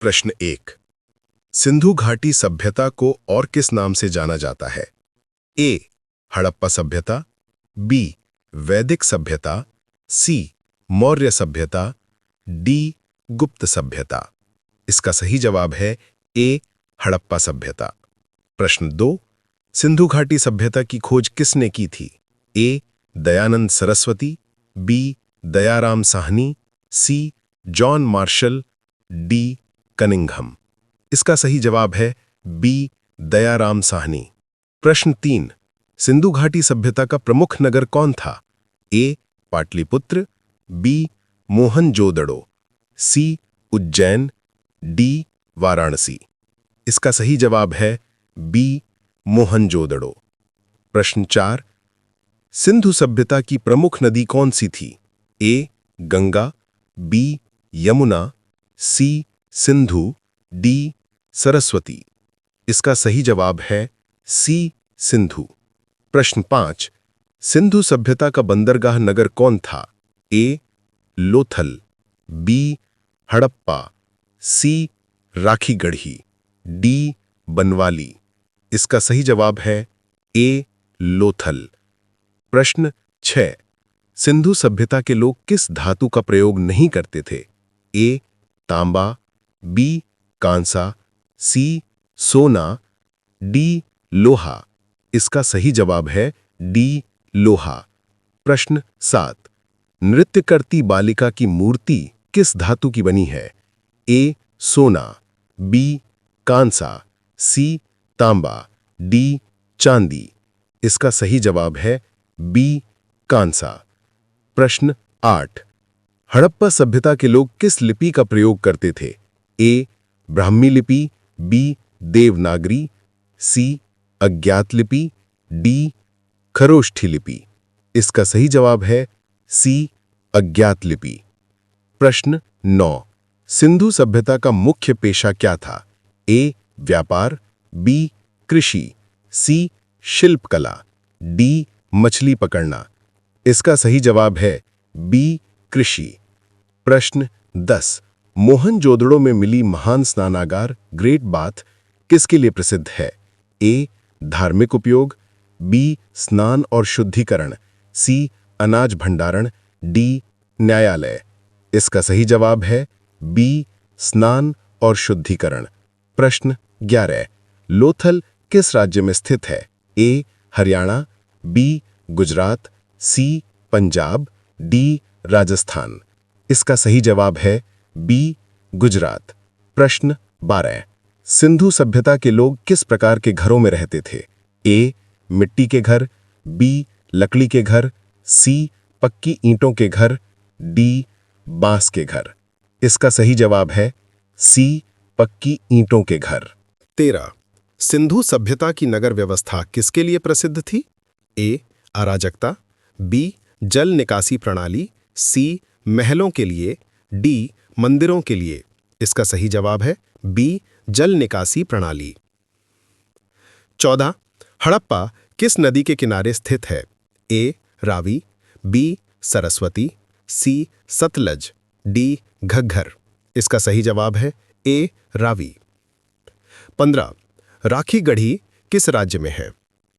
प्रश्न 1। सिंधु घाटी सभ्यता को और किस नाम से जाना जाता है? ए. हड़प्पा सभ्यता, बी. वैदिक सभ्यता, सी. मौर्य सभ्यता, डी. गुप्त सभ्यता। इसका सही जवाब है ए. हड़प्पा सभ्यता। प्रश्न 2। सिंधु घाटी सभ्यता की खोज किसने की थी? A. Dayanand Saraswati, B. Dayaram Sahni, C. John Marshall, D. Cunningham. इसका सही जवाब है बी. दयाराम साहनी। प्रश्न 3। सिंधु घाटी सभ्यता का प्रमुख नगर कौन था? ए. पाटलिपुत्र, बी. मोहनजोदड़ो, सी. उज्जैन, डी. वाराणसी। इसका सही जवाब है बी. मोहनजोदड़ो। प्रश्न 4। सिंधु सभ्यता की प्रमुख नदी कौन सी थी? ए. गंगा, बी. यमुना, सी. सिंधु, डी. सरस्वती। इसका सही जवाब है सी. सिंधु। प्रश्न 5। सिंधु सभ्यता का बंदरगाह नगर कौन था? ए. लोथल, बी. हड़प्पा, सी. राखीगढ़ी, डी. बनवाली। इसका सही जवाब है ए. लोथल। प्रश्न 6। सिंधु सभ्यता के लोग किस धातु का प्रयोग नहीं करते थे? ए. तांबा, बी. कांसा, सी. सोना, डी. लोहा। इसका सही जवाब है डी. लोहा। प्रश्न 7। नृत्य करती बालिका की मूर्ति किस धातु की बनी है? ए. सोना, बी. कांसा, सी. तांबा, डी. चांदी। इसका सही जवाब है बी. कांसा। प्रश्न 8। हड़प्पा सभ्यता के लोग किस लिपि का प्रयोग करते थे? ए. ब्राह्मी लिपि, बी. देवनागरी, सी. अज्ञात लिपि, डी. खरोष्ठी लिपि। इसका सही जवाब है सी. अज्ञात लिपि। प्रश्न 9। सिंधु सभ्यता का मुख्य पेशा क्या था? ए. व्यापार, बी. कृषि, सी. शिल्पकला, डी. मछली पकड़ना। इसका सही जवाब है बी. कृषि। प्रश्न 10। मोहनजोदड़ो में मिली महान स्नानागार ग्रेट बाथ किसके लिए प्रसिद्ध है? ए. धार्मिक उपयोग, बी. स्नान और शुद्धिकरण, सी. अनाज भंडारण, डी. न्यायालय। इसका सही जवाब है बी. स्नान और शुद्धिकरण। प्रश्न 11। लोथल किस राज्य में स्थित है? ए. हरियाणा, बी. गुजरात, सी. पंजाब, डी. राजस्थान। इसका सही जवाब है बी. गुजरात। प्रश्न 12। सिंधु सभ्यता के लोग किस प्रकार के घरों में रहते थे? ए. मिट्टी के घर, बी. लकड़ी के घर, सी. पक्की ईंटों के घर, डी. बांस के घर। इसका सही जवाब है सी. पक्की ईंटों के घर। 13। सिंधु सभ्यता की नगर व्यवस्था किसके लिए प्रसिद्ध थी? ए. अराजकता, बी. जल निकासी प्रणाली, सी. महलों के लिए, डी. मंदिरों के लिए। इसका सही जवाब है बी. जल निकासी प्रणाली। 14। हड़प्पा किस नदी के किनारे स्थित है? ए. रावी, बी. सरस्वती, सी. सतलज, डी. घग्घर। इसका सही जवाब है ए. रावी। 15। राखीगढ़ी किस राज्य में है?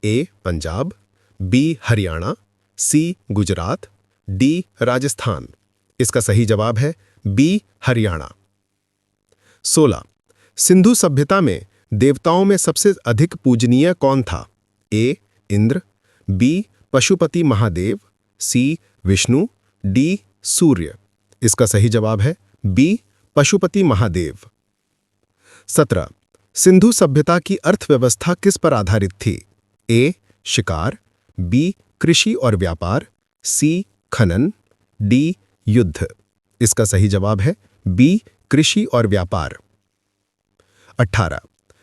ए. पंजाब, बी. हरियाणा, सी. गुजरात, डी. राजस्थान। इसका सही जवाब है बी. हरियाणा। 16। सिंधु सभ्यता में देवताओं में सबसे अधिक पूजनीय कौन था? ए. इंद्र, बी. पशुपति महादेव, सी. विष्णु, डी. सूर्य। इसका सही जवाब है बी. पशुपति महादेव। 17। सिंधु सभ्यता की अर्थव्यवस्था किस पर आधारित थी? ए. शिकार, बी. कृषि और व्यापार, सी. खनन, डी. युद्ध। इसका सही जवाब है बी. कृषि और व्यापार। 18।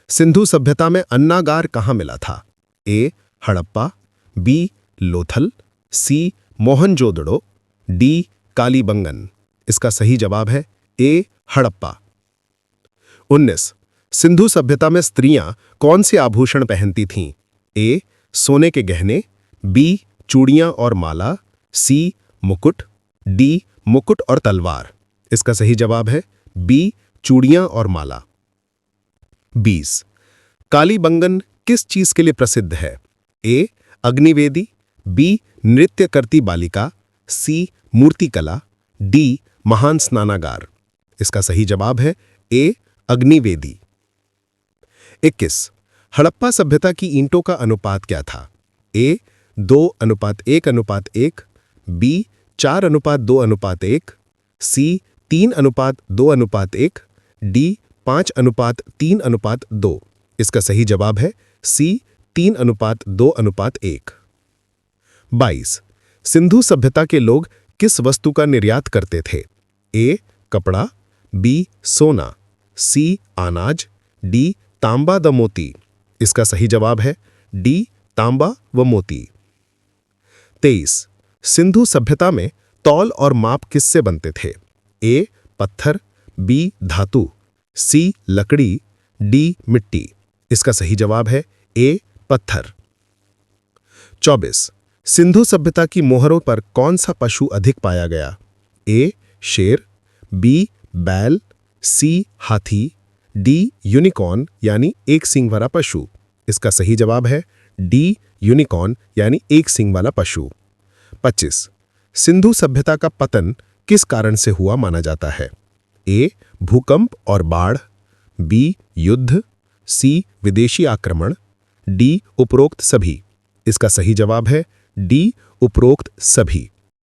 सिंधु सभ्यता में अन्नागार कहाँ मिला था? ए. हड़प्पा, बी. लोथल, सी. मोहनजोदड़ो, डी. कालीबंगन। इसका सही जवाब है ए. हड़प्पा। 19। सिंधु सभ्यता में स्त्रियां कौन से आभूषण पहनती थीं? ए. सोने के गहने, बी. चूड़ियां और माला, सी. मुकुट, डी. मुकुट और तलवार। इसका सही जवाब है बी. चूड़ियां और माला। 20 कालीबंगन किस चीज के लिए प्रसिद्ध है? ए अग्निवेदी, बी नृत्य करती बालिका, सी मूर्तिकला, डी महान स्नानागार। इसका सही जवाब है ए अग्निवेदी। 21 हड़प्पा सभ्यता की ईंटों का अनुपात क्या था? ए 2:1:1, बी 4:2:1, सी 3:2:1, डी 5:3:2। इसका सही जवाब है सी 3:2:1। 22 सिंधु सभ्यता के लोग किस वस्तु का निर्यात करते थे? ए कपड़ा, बी सोना, सी अनाज, डी तांबा व मोती। इसका सही जवाब है डी तांबा व मोती। 23 सिंधु सभ्यता में तौल और माप किससे बनते थे? ए पत्थर, बी धातु, सी लकड़ी, डी मिट्टी। इसका सही जवाब है ए पत्थर। 24 सिंधु सभ्यता की मोहरों पर कौन सा पशु अधिक पाया गया? ए शेर, बी बैल, सी हाथी, डी यूनिकॉर्न यानी एक सींग वाला पशु। इसका सही जवाब है डी यूनिकॉर्न यानी एक सींग वाला पशु। 25 सिंधु सभ्यता का पतन किस कारण से हुआ माना जाता है? ए भूकंप और बाढ़, बी युद्ध, सी विदेशी आक्रमण, डी उपरोक्त सभी। इसका सही जवाब है डी उपरोक्त सभी।